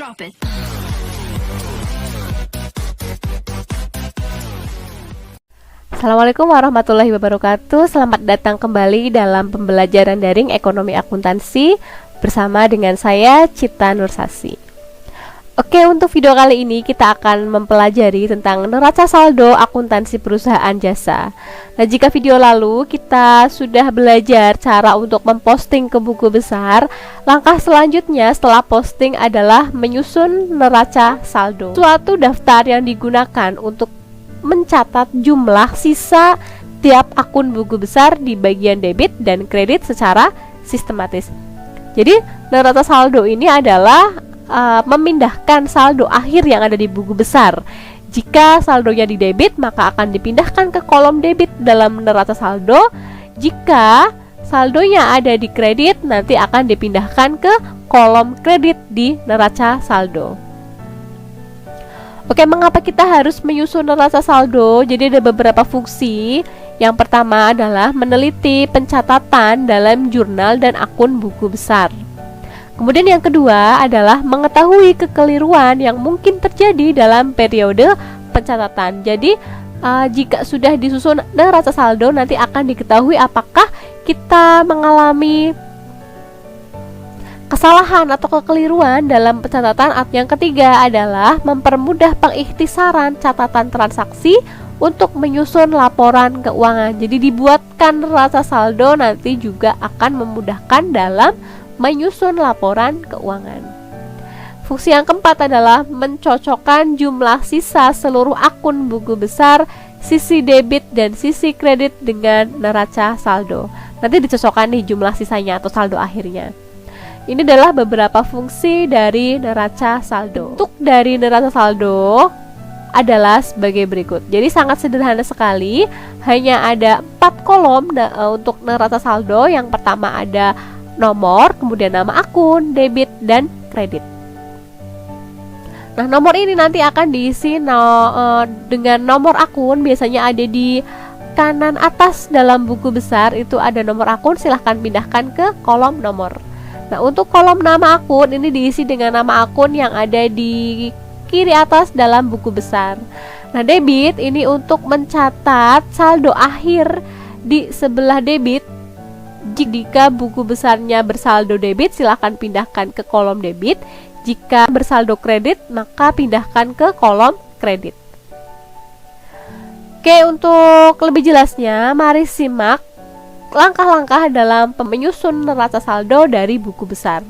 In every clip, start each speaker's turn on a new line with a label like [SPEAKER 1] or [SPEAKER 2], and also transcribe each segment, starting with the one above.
[SPEAKER 1] Drop it.
[SPEAKER 2] Assalamualaikum warahmatullahi wabarakatuh. Selamat datang kembali dalam pembelajaran daring ekonomi akuntansi bersama dengan saya Cita Nursasi. Oke, untuk video kali ini kita akan mempelajari tentang neraca saldo akuntansi perusahaan jasa. Nah, jika video lalu kita sudah belajar cara untuk memposting ke buku besar, langkah selanjutnya setelah posting adalah menyusun neraca saldo. Suatu daftar yang digunakan untuk mencatat jumlah sisa tiap akun buku besar di bagian debit dan kredit secara sistematis. Jadi, neraca saldo ini adalah memindahkan saldo akhir yang ada di buku besar. Jika saldonya di debit, maka akan dipindahkan ke kolom debit dalam neraca saldo. Jika saldonya ada di kredit, nanti akan dipindahkan ke kolom kredit di neraca saldo. Oke, mengapa kita harus menyusun neraca saldo? Jadi ada beberapa fungsi. Yang pertama adalah meneliti pencatatan dalam jurnal dan akun buku besar. Kemudian yang kedua adalah mengetahui kekeliruan yang mungkin terjadi dalam periode pencatatan. Jadi jika sudah disusun neraca saldo, nanti akan diketahui apakah kita mengalami kesalahan atau kekeliruan dalam pencatatan. Yang ketiga adalah mempermudah pengikhtisaran catatan transaksi untuk menyusun laporan keuangan. Jadi dibuatkan neraca saldo nanti juga akan memudahkan dalam menyusun laporan keuangan. Fungsi yang keempat adalah mencocokkan jumlah sisa seluruh akun buku besar, sisi debit dan sisi kredit dengan neraca saldo. Nanti dicocokkan nih jumlah sisanya atau saldo akhirnya. Ini adalah beberapa fungsi dari neraca saldo. Untuk dari neraca saldo adalah sebagai berikut. Jadi sangat sederhana sekali, hanya ada 4 kolom untuk neraca saldo. Yang pertama ada nomor, kemudian nama akun, debit, dan kredit. Nah, nomor ini nanti akan diisi dengan nomor akun. Biasanya ada di kanan atas dalam buku besar, itu ada nomor akun, silahkan pindahkan ke kolom nomor. Nah, untuk kolom nama akun ini diisi dengan nama akun yang ada di kiri atas dalam buku besar. Nah, debit ini untuk mencatat saldo akhir di sebelah debit. Jika buku besarnya bersaldo debit, silahkan pindahkan ke kolom debit. Jika bersaldo kredit, maka pindahkan ke kolom kredit. Oke, untuk lebih jelasnya, mari simak langkah-langkah dalam menyusun neraca saldo dari buku besar.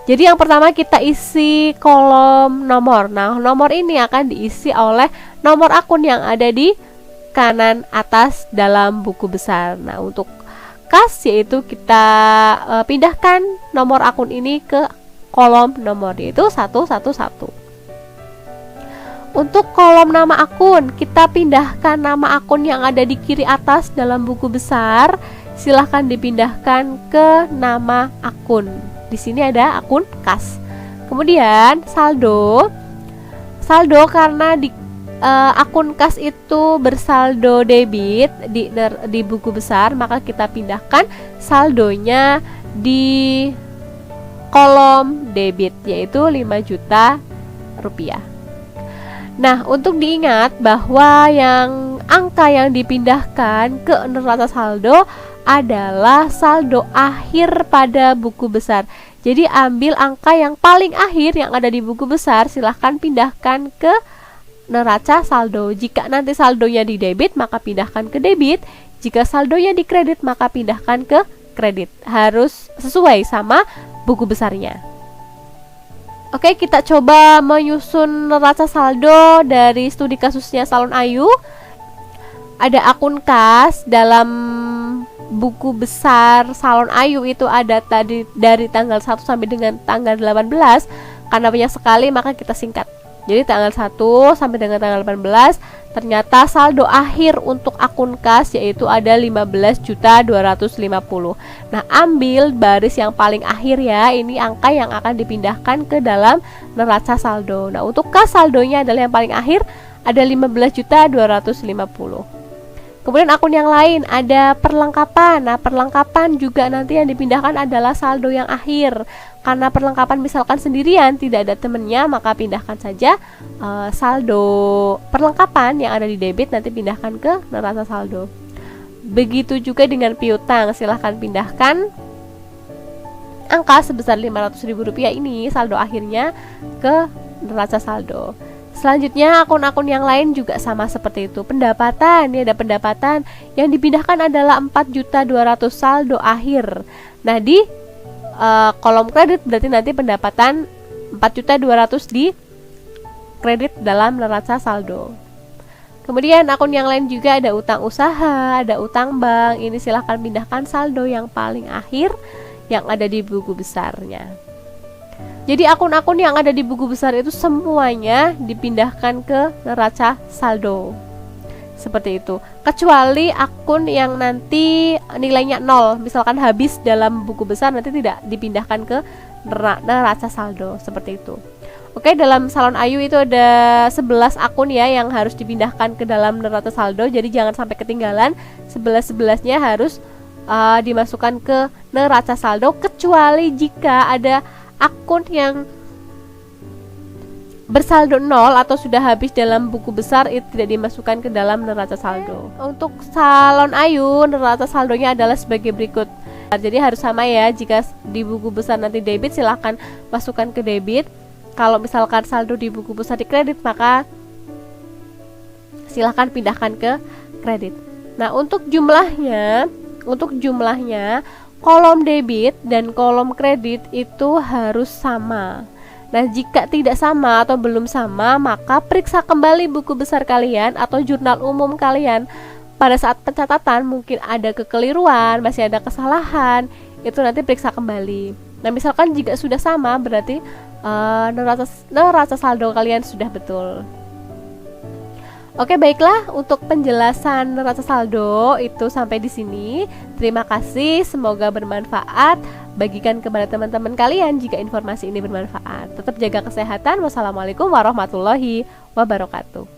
[SPEAKER 2] Jadi yang pertama kita isi kolom nomor. Nah, nomor ini akan diisi oleh nomor akun yang ada di kanan atas dalam buku besar. Nah, untuk kas yaitu kita pindahkan nomor akun ini ke kolom nomor, yaitu 111. Untuk kolom nama akun, kita pindahkan nama akun yang ada di kiri atas dalam buku besar, silahkan dipindahkan ke nama akun. Di sini ada akun kas. Kemudian saldo karena di akun kas itu bersaldo debit di buku besar, maka kita pindahkan saldonya di kolom debit, yaitu 5 juta rupiah. Nah, untuk diingat bahwa angka yang dipindahkan ke neraca saldo adalah saldo akhir pada buku besar. Jadi ambil angka yang paling akhir yang ada di buku besar, silahkan pindahkan ke neraca saldo. Jika nanti saldonya di debit, maka pindahkan ke debit. Jika saldonya di kredit, maka pindahkan ke kredit. Harus sesuai sama buku besarnya. Oke, kita coba menyusun neraca saldo dari studi kasusnya Salon Ayu. Ada akun kas dalam buku besar Salon Ayu, itu ada tadi dari tanggal 1 sampai dengan tanggal 18. Karena banyak sekali, maka kita singkat. Jadi tanggal 1 sampai dengan tanggal 18, ternyata saldo akhir untuk akun kas yaitu ada 15.250. Nah, ambil baris yang paling akhir ya, ini angka yang akan dipindahkan ke dalam neraca saldo. Nah, untuk kas saldonya adalah yang paling akhir, ada 15.250. Kemudian akun yang lain ada perlengkapan. Nah, perlengkapan juga nanti yang dipindahkan adalah saldo yang akhir. karena perlengkapan misalkan sendirian tidak ada temennya, maka pindahkan saja saldo perlengkapan yang ada di debit, nanti pindahkan ke neraca saldo. Begitu juga dengan piutang, silahkan pindahkan angka sebesar Rp500.000 ini saldo akhirnya ke neraca saldo. Selanjutnya akun-akun yang lain juga sama seperti itu. Pendapatan, ini ada pendapatan yang dipindahkan adalah 4.200.000 saldo akhir. Nah di kolom kredit berarti nanti pendapatan 4.200.000 di kredit dalam neraca saldo. Kemudian akun yang lain juga ada utang usaha, ada utang bank. Ini silahkan pindahkan saldo yang paling akhir yang ada di buku besarnya. Jadi akun-akun yang ada di buku besar itu semuanya dipindahkan ke neraca saldo. Seperti itu. Kecuali akun yang nanti nilainya 0, misalkan habis dalam buku besar, nanti tidak dipindahkan ke neraca saldo. Seperti itu. Oke, dalam Salon Ayu itu ada 11 akun ya yang harus dipindahkan ke dalam neraca saldo. Jadi jangan sampai ketinggalan, 11-11-nya harus dimasukkan ke neraca saldo, kecuali jika ada akun yang bersaldo 0 atau sudah habis dalam buku besar, itu tidak dimasukkan ke dalam neraca saldo. Untuk Salon Ayu, neraca saldonya adalah sebagai berikut. Jadi harus sama ya, jika di buku besar nanti debit, silahkan masukkan ke debit. Kalau misalkan saldo di buku besar di kredit, maka silahkan pindahkan ke kredit. Nah untuk jumlahnya kolom debit dan kolom kredit itu harus sama. Nah jika tidak sama atau belum sama, maka periksa kembali buku besar kalian atau jurnal umum kalian. Pada saat pencatatan mungkin ada kekeliruan, masih ada kesalahan, itu nanti periksa kembali. Nah misalkan jika sudah sama, berarti neraca saldo kalian sudah betul. Oke, baiklah, untuk penjelasan neraca saldo itu sampai di sini. Terima kasih, semoga bermanfaat. Bagikan kepada teman-teman kalian jika informasi ini bermanfaat. Tetap jaga kesehatan. Wassalamualaikum warahmatullahi wabarakatuh.